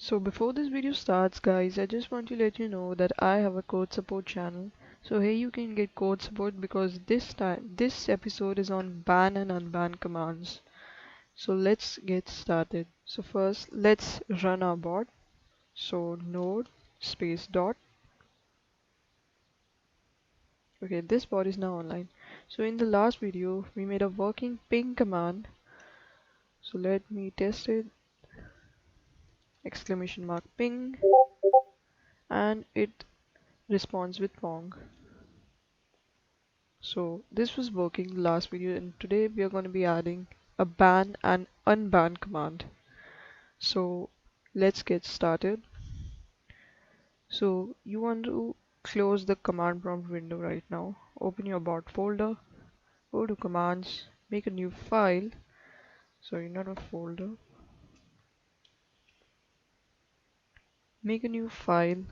So before this video starts, guys, I just want to let you know that I have a code support channel. So here you can get code support because this episode is on ban and unban commands. So let's get started. So first, let's run our bot. So node space dot. Okay, this bot is now online. So in the last video, we made a working ping command. So let me test it. Exclamation mark ping, and it responds with pong. So this was working the last video, and today we are going to be adding a ban and unban command. So let's get started. So you want to close the command prompt window right now. Open your bot folder, go to commands, make a new file. Sorry, not a folder. Make a new file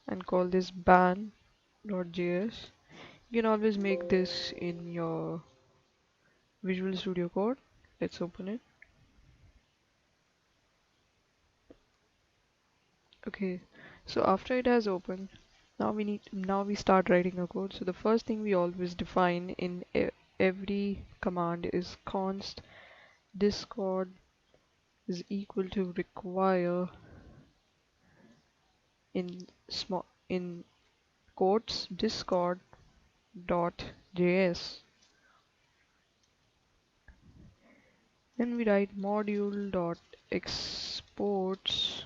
and call this ban.js. You can always make this in your Visual Studio Code. Let's open it. Okay, so after it has opened, now we start writing a code. So the first thing we always define in every command is const discord is equal to require in small in quotes discord dot js. Then we write module dot exports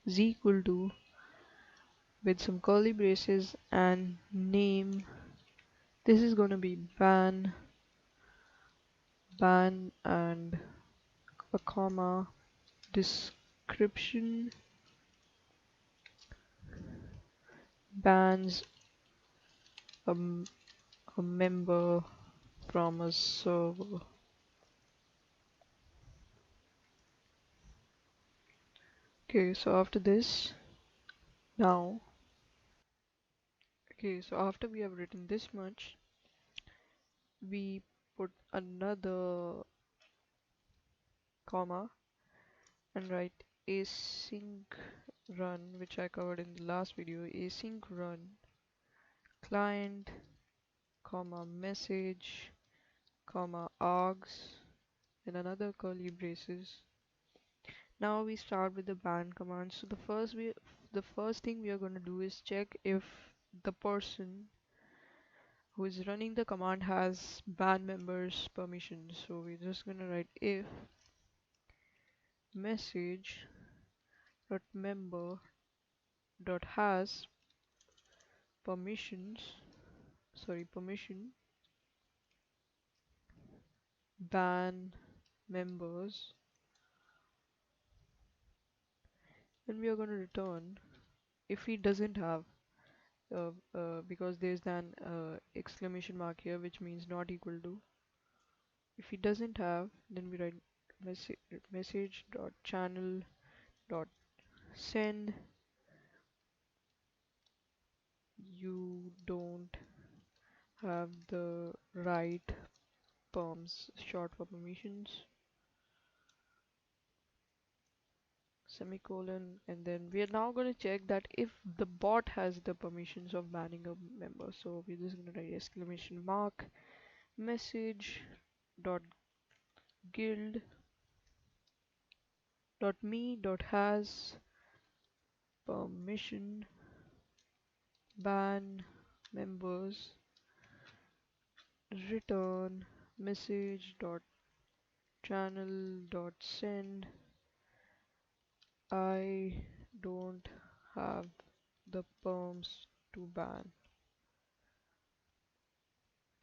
is equal to with some curly braces and name. This is going to be ban and a comma description bans a, a member from a server. Okay, so after this, now, okay, so after we have written this much, we put another comma and write async run, which I covered in the last video. Async run client, comma message, comma args, and another curly braces. Now we start with the ban command. So the first thing we are going to do is check if the person who is running the command has ban members permissions. So we're just going to write if message dot member dot has permissions, permission ban members, and we are going to return if he doesn't have because there's an exclamation mark here which means not equal to. If he doesn't have, then we write message dot channel dot send you don't have the right perms, short for permissions, semicolon, and then we are now going to check that if the bot has the permissions of banning a member. So we're just going to write exclamation mark message dot guild dot me dot has permission ban members, return message dot channel dot send I don't have the perms to ban.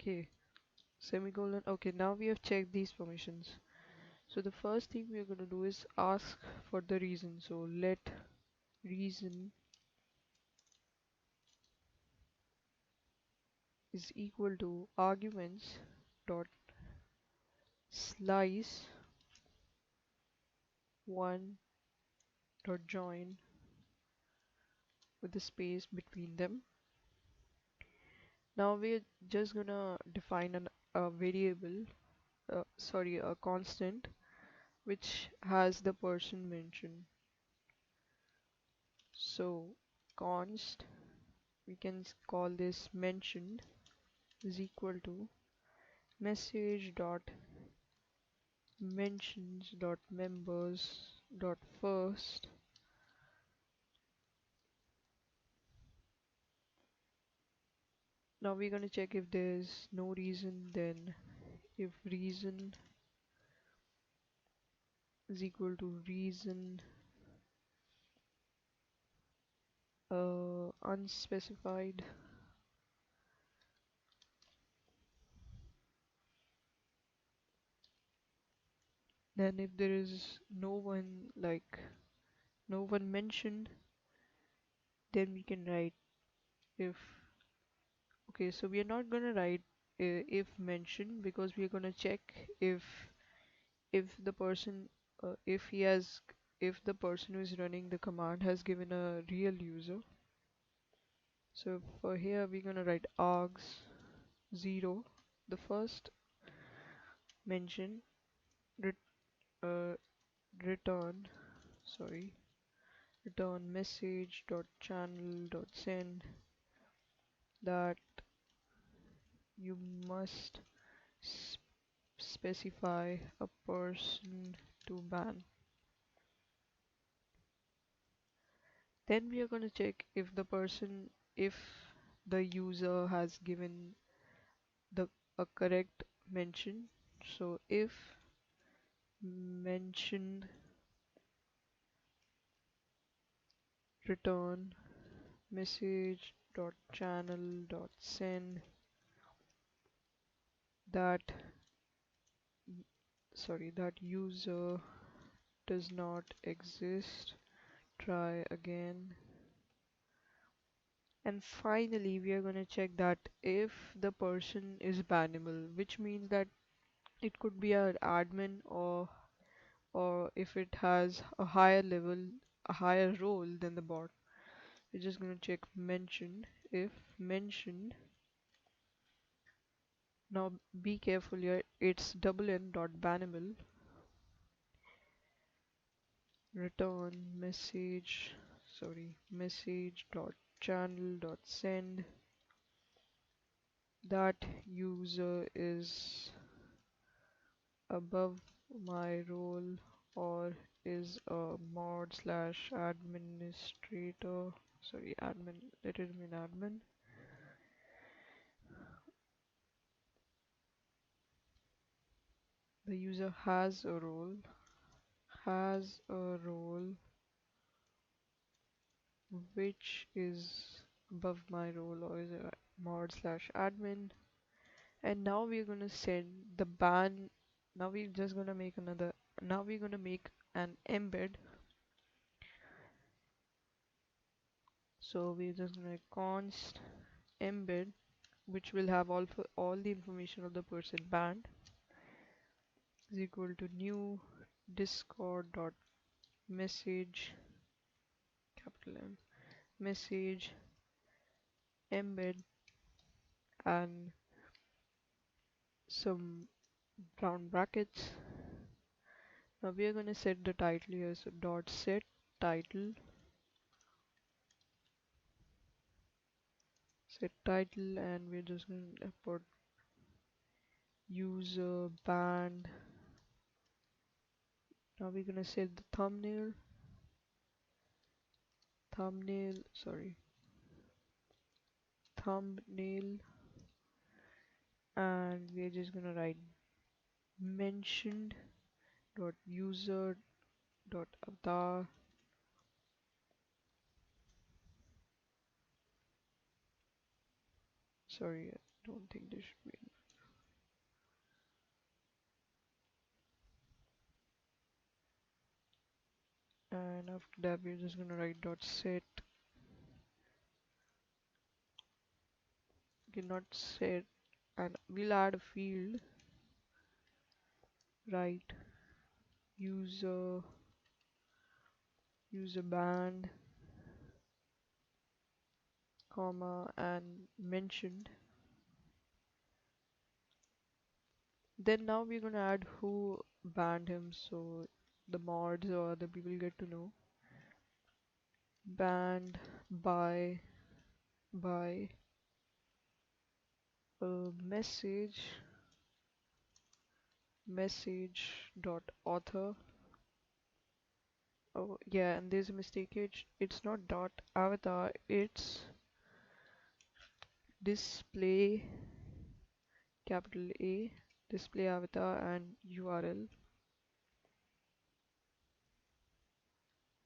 Okay, semicolon. Okay, now we have checked these permissions. So the first thing we are going to do is ask for the reason. So let reason is equal to arguments dot slice one dot join with the space between them. Now we're just gonna define a variable, a constant which has the person mentioned. So const, we can call this mentioned is equal to message dot mentions dot members dot first. Now we're going to check if there's no reason, then if reason is equal to reason unspecified, then if there is no one, like no one mentioned, then we can write if. Okay, so we are not gonna write if mentioned, because we are gonna check if the person if he has if the person who is running the command has given a real user. So for here we're gonna write args 0, the first mention, ret, uh, return sorry return message dot channel dot send that you must specify a person to ban. Then we are going to check if if the user has given the a correct mention. So if mentioned return message dot channel dot send that that user does not exist, try again. And finally we are going to check that if the person is bannable, which means that it could be an admin, or if it has a higher level, a higher role than the bot. We're just going to check mentioned. If mentioned, now be careful here, it's double n dot bannable return message dot channel dot send that user is above my role or is a mod slash administrator, admin, let it mean admin. The user has a role which is above my role or is a mod slash admin. And now we're gonna send the ban. Now we're just gonna make another. Now we're gonna make an embed. So we're just gonna const embed, which will have all the information of the person banned, is equal to new discord dot message, capital M, message embed, and some round brackets. Now we are going to set the title here, so dot set title, and we're just going to put user band. Now we're going to set the thumbnail, and we're just going to write mentioned dot user dot avatar. Sorry, I don't think this should be. And after that we're just gonna write dot set, okay, not set, and we'll add a field, write user band, comma, and mentioned Then now we're gonna add who banned him, so the mods or other people get to know. Banned by a message dot author. Oh yeah, and there's a mistake. It's not dot avatar. It's display capital A display avatar and URL.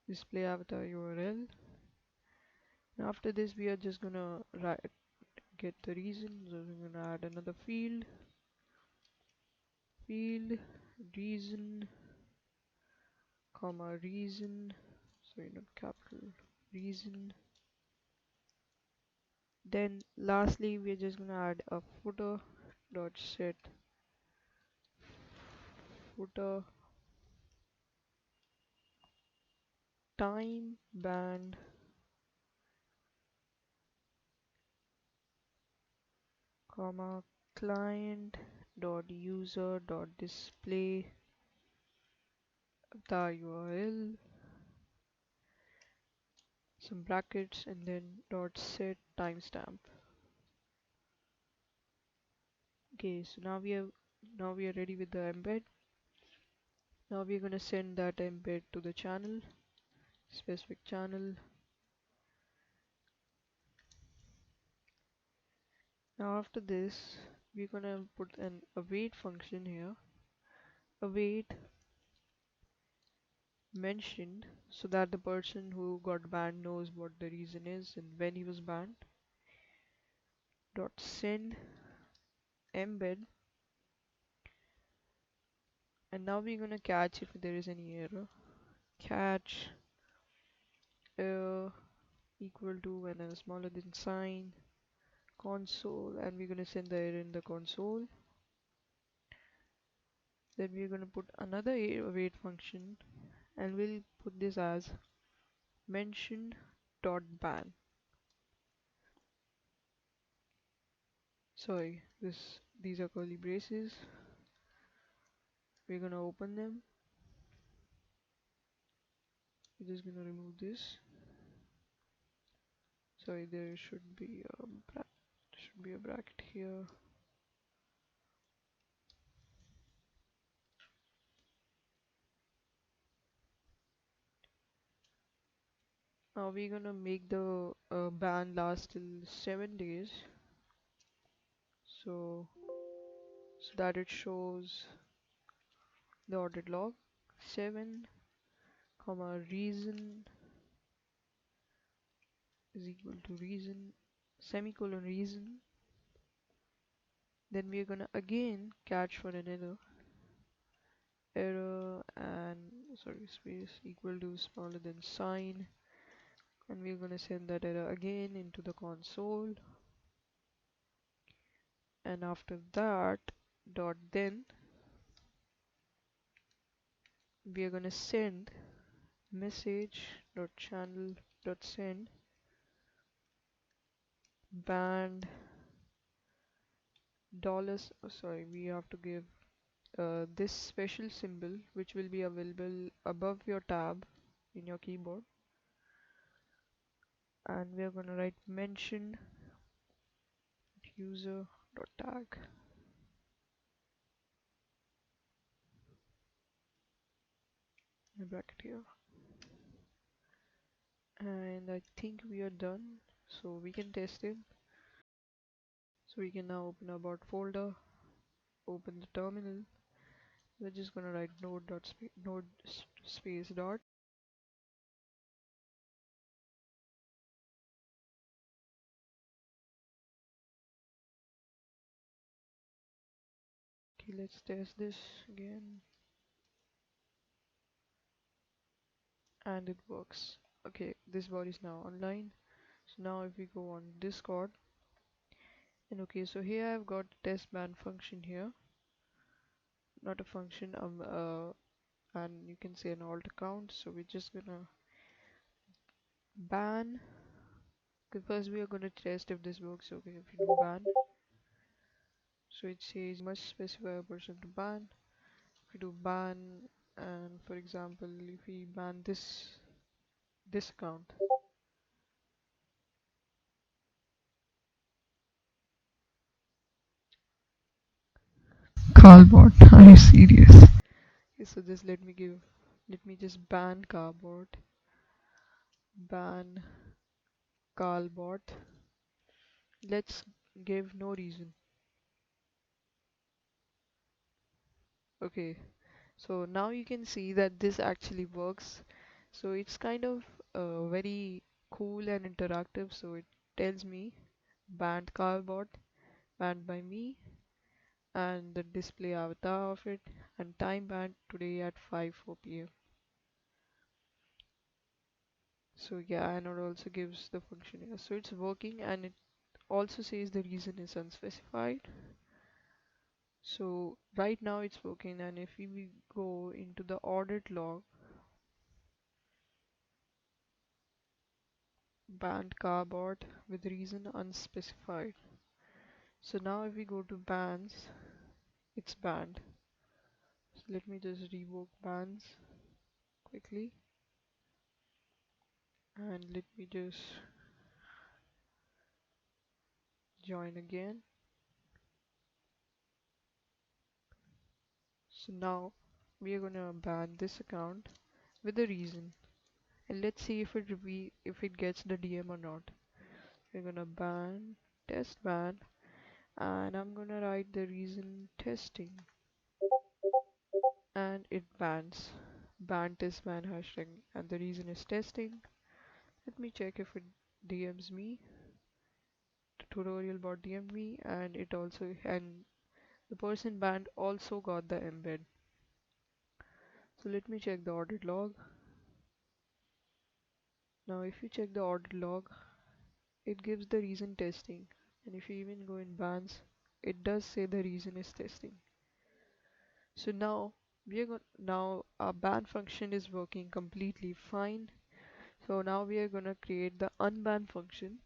Display avatar URL. And after this, we are just gonna write get the reason. So we're gonna add another field reason comma reason. Sorry, not capital reason. Then lastly, we're just gonna add a footer dot set footer time band comma client dot user dot display the URL, some brackets, and then dot set timestamp. Okay, so now we are ready with the embed. Now we're gonna send that embed to the channel, specific channel. Now after this, we're gonna put an await function here. Await mentioned so that the person who got banned knows what the reason is and when he was banned. Dot send embed, and now we're gonna catch if there is any error. Catch error equal to and then smaller than sign console, and we're gonna send the error in the console. Then we're gonna put another await function, and we'll put this as mention dot ban. Sorry, these are curly braces. We're gonna open them. We're just gonna remove this. Sorry, there should be a bracket here. Now we're gonna make the ban last till 7 days, so that it shows the audit log 7 comma reason is equal to reason semicolon reason. Then we are gonna again catch for an error and sorry space equal to smaller than sign, and we're gonna send that error again into the console. And after that dot then we are gonna send message dot channel dot send band dollars. Oh, sorry, we have to give this special symbol which will be available above your tab in your keyboard, and we are going to write mention user dot tag, in a bracket here, and I think we are done, so we can test it. So we can now open our bot folder, open the terminal. We're just gonna write node space dot. Okay, let's test this again, and it works. Okay, this bot is now online. So now if we go on Discord, and okay, so here I've got test ban function here, not a function, and you can say an alt account. So we're just gonna ban. Okay, first we are gonna test if this works. Okay, if you do ban, So it says you must specify a person to ban. If we do ban, and for example, if we ban this account, Carbot, are you serious? Okay, so just let me just ban Carbot, ban Carbot. Let's give no reason. Okay, so now you can see that this actually works. So it's kind of very cool and interactive. So it tells me banned Carbot, banned by me, and the display avatar of it, and time banned today at 5:04 p.m. So yeah, and it also gives the function here. So it's working, and it also says the reason is unspecified. So right now it's working, and if we go into the audit log, banned carbot with reason unspecified. So now if we go to bans, it's banned. So let me just revoke bans quickly, and let me just join again. So now we are gonna ban this account with a reason, and let's see if it gets the DM or not. We're gonna ban test ban, and I'm gonna write the reason testing, and it ban test ban hashtag, and the reason is testing. Let me check if it DMs me. The tutorial bot DM'd me, and the person banned also got the embed. So let me check the audit log. Now if you check the audit log, it gives the reason testing, and if you even go in bans, it does say the reason is testing. So now our ban function is working completely fine. So now we are gonna create the unban function.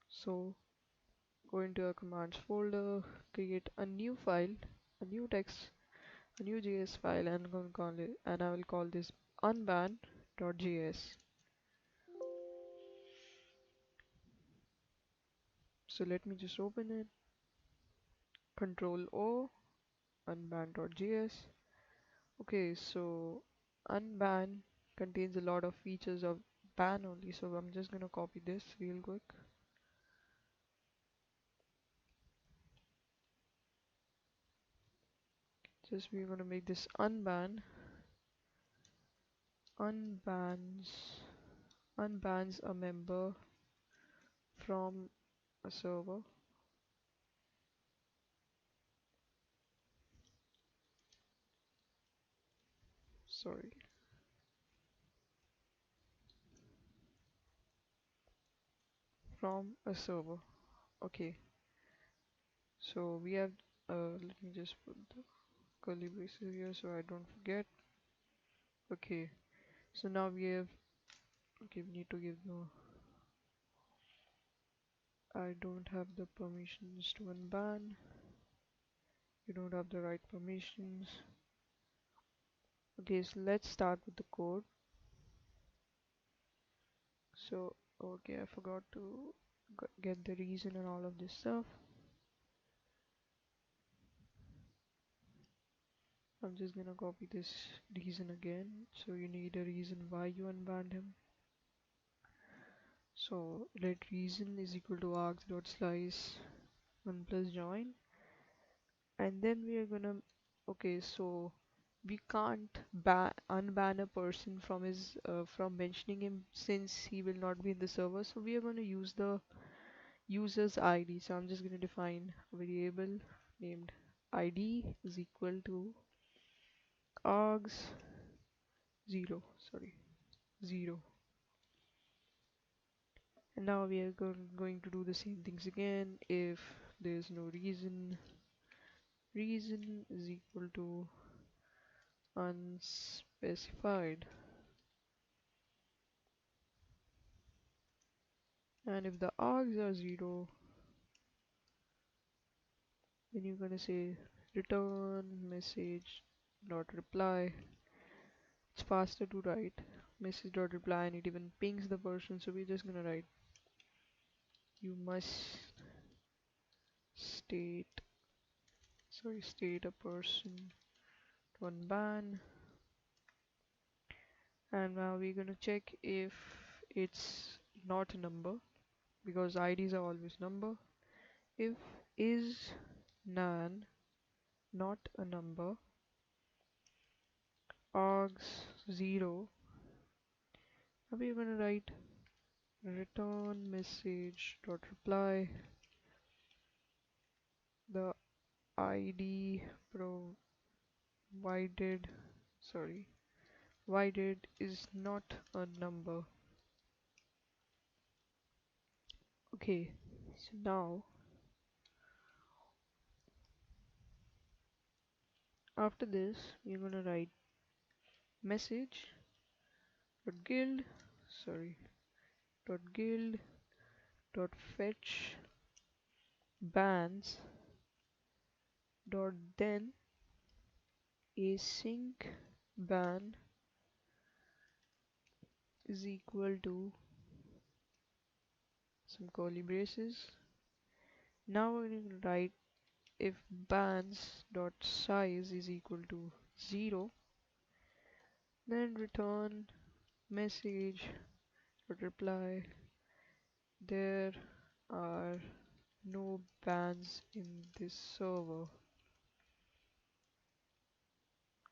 So go into our commands folder, create a new file, a new text, a new JS file, and I'm gonna call it, and I will call this unban.js. So let me just open it. Control O, unban.js. Okay, so unban contains a lot of features of ban only, so I'm just gonna copy this real quick. Just we're gonna make this unbans unbans a member from a server. Sorry, from a server. Okay, so we have let me just put the curly braces here so I don't forget. Okay, so now we have, okay, we need to give the, I don't have the permissions to unban. You don't have the right permissions. Okay, so let's start with the code. So okay, I forgot to get the reason and all of this stuff. I'm just gonna copy this reason again. So you need a reason why you unbanned him. So let reason is equal to args.slice 1 plus join, and then we are gonna, okay, so we can't unban a person from his from mentioning him since he will not be in the server. So we are going to use the user's ID. So I'm just going to define a variable named ID is equal to args 0, sorry, 0. And now we are going to do the same things again. If there's no reason, reason is equal to unspecified, and if the args are 0, then you're gonna say return message dot reply. It's faster to write message dot reply, and it even pings the person, so we're just gonna write you must state state a person to unban. And now we're gonna check if it's not a number, because IDs are always number. If is nan not a number, args 0, now we're gonna write return message dot reply. The ID provided sorry provided is not a number. Okay, so now after this we're gonna write message dot guild sorry dot guild dot fetch bans dot then async ban is equal to some curly braces. Now we're going to write if bans dot size is equal to 0, then return message dot reply there are no bans in this server.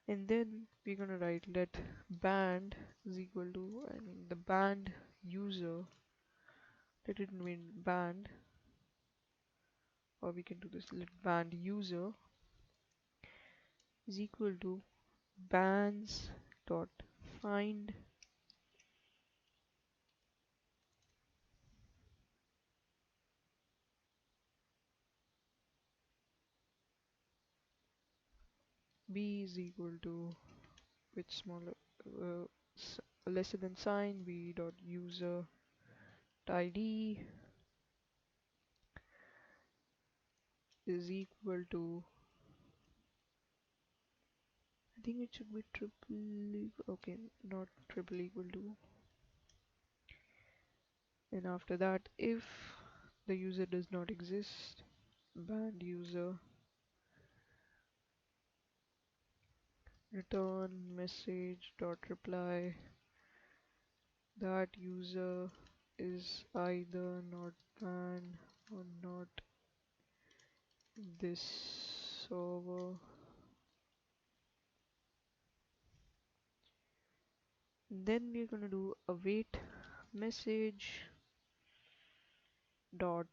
And then we're gonna write let band is equal to, I mean the band user, let it mean band, or we can do this, let band user is equal to bans dot find b is equal to with smaller lesser than sign b dot user id is equal to, I think it should be okay, not triple equal to. And after that, if the user does not exist, band user return message dot reply that user is either not banned or not this server. Then we're gonna do await message dot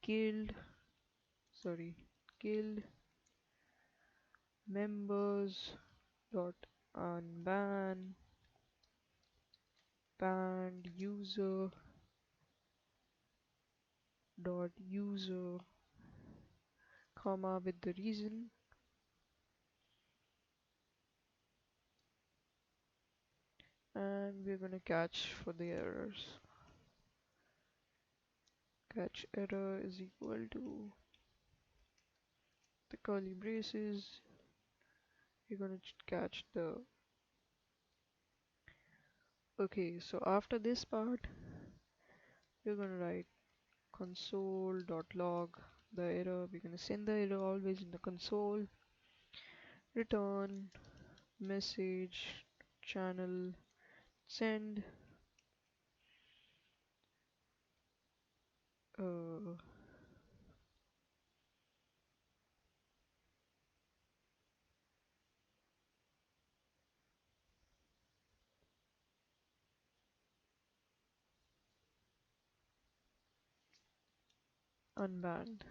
guild guild members dot unban banned user dot user comma with the reason, and we're gonna catch for the errors. Catch error is equal to the curly braces. We're gonna catch the, okay, so after this part we're gonna write console.log the error. We're gonna send the error always in the console. Return message channel send uh, unbanned.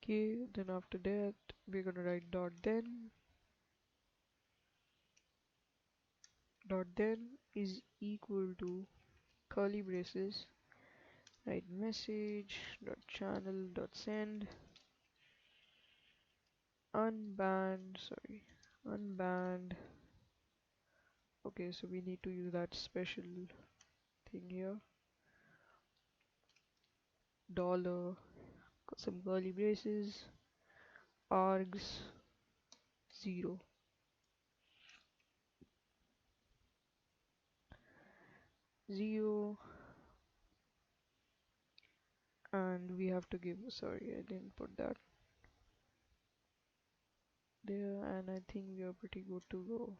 Okay, then after that we're gonna write dot then is equal to curly braces, write message dot channel dot send unbanned. Okay, so we need to use that special thing here, dollar some curly braces, args 0, 0, and we have to give, sorry, I didn't put that there, and I think we are pretty good to go.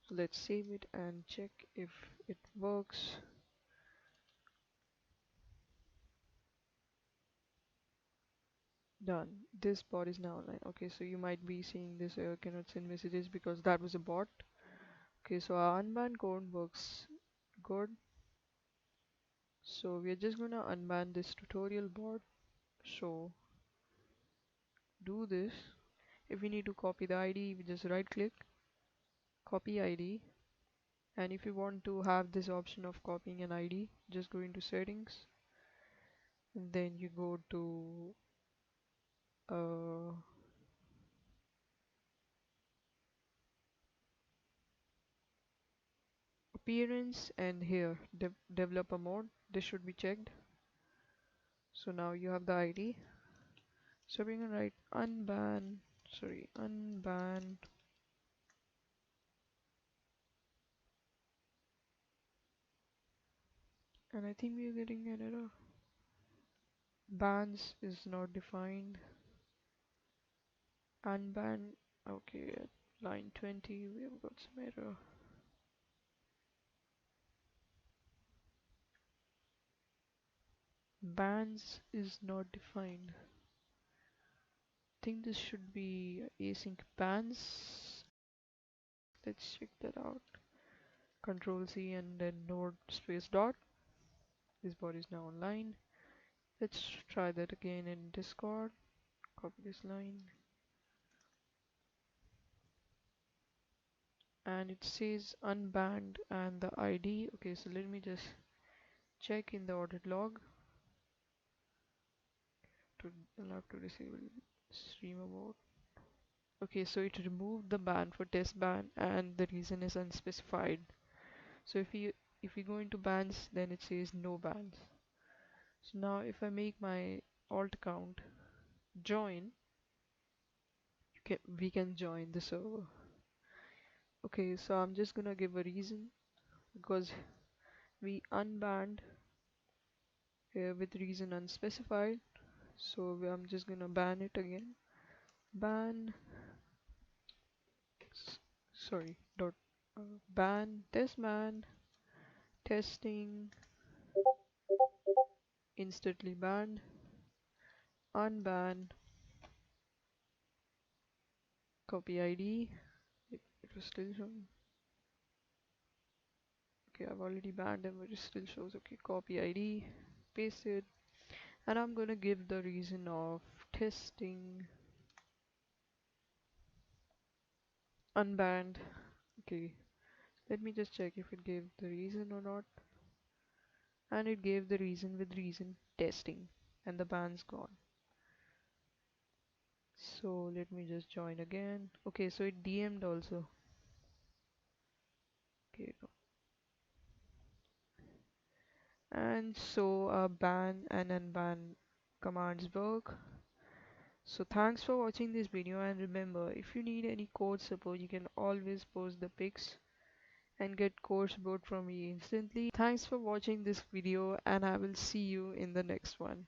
So let's save it and check if it works. Done. This bot is now online. Okay, so you might be seeing this error cannot send messages because that was a bot. Okay, so our unban code works good. So we are just gonna unban this tutorial bot. So do this. If we need to copy the ID, we just right click, copy ID. And if you want to have this option of copying an ID, just go into settings, and then you go to uh, appearance, and here developer mode. This should be checked. So now you have the ID. So we're gonna write unban, and I think we're getting an error. Bans is not defined. Unban, okay, at line 20 we have got some error. Bans is not defined. I think this should be async bans. Let's check that out. Control C and then node space dot. This bot is now online. Let's try that again in Discord. Copy this line. And it says unbanned and the ID. Okay, so let me just check in the audit log. I'll have to disable streamer mode. Okay, so it removed the ban for test ban and the reason is unspecified. So if you go into bans, then it says no bans. So now if I make my alt account join, we can join the server. Okay, so I'm just gonna give a reason because we unbanned with reason unspecified. So I'm just gonna ban it again. Ban, sorry, dot ban testman testing instantly banned, unban, copy ID. It was still showing. Okay, I've already banned them, but it still shows. Okay, copy ID, paste it, and I'm gonna give the reason of testing unbanned. Okay, let me just check if it gave the reason or not. And it gave the reason with reason testing, and the ban's gone. So let me just join again. Okay, so it DM'd also. Okay, and so ban and unban commands work. So thanks for watching this video, and remember, if you need any code support, you can always post the pics and get code support from me instantly. Thanks for watching this video, and I will see you in the next one.